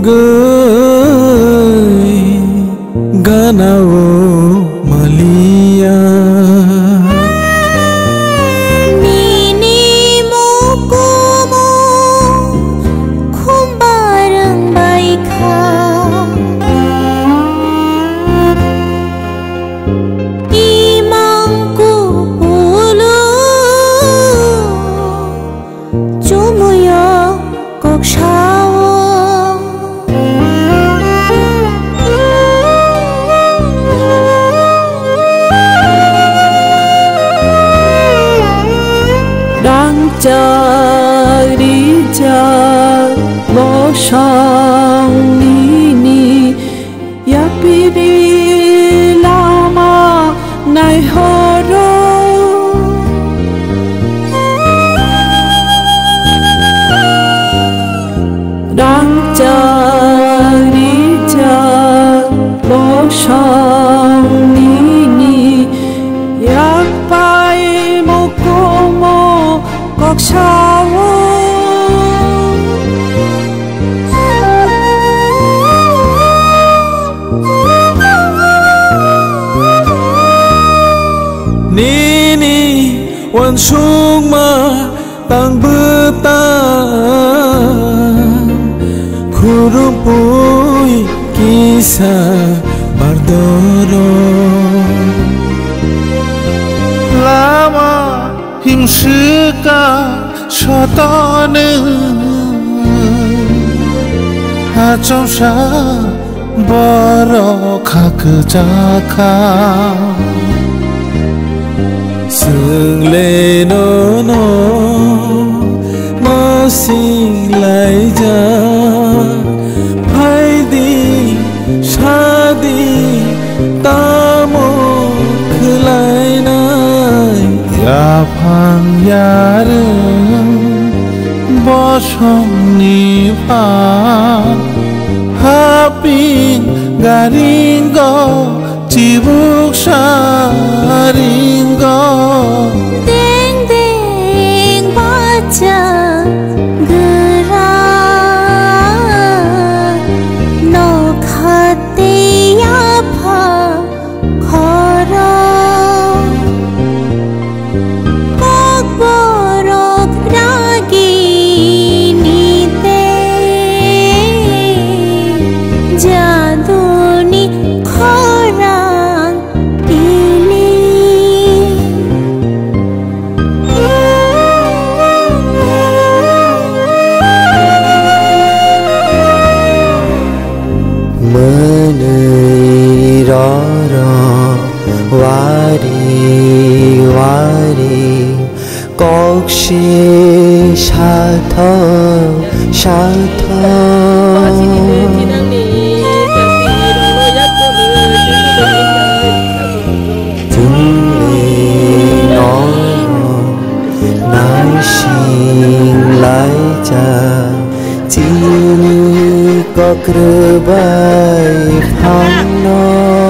gơi ganao malia nini mukumu kumbarang baikha imangku ulu cumuyo kokshawo Cari jar lo sang nini ya piri lama nai horo đang cari jar lo sang nini ya pai mo komo Cọc sao nini wan sung ma tang beta khurupui kisa bardoro lama himsika shotane hachomsha boro khak jaka sừng lê no no mơ sinh lại ra phai đi xa đi ta một cứ lại này ya phang ya rừng bo song ni pa hapin garingo chibuk saringo ding ding baca gerak no khate ya pha khara kok borok ragi nite jaduni khorang ini Menei rara wari wari Cọc she shatha shatha Nai sinh lại cha chỉ có cơ bay phong nó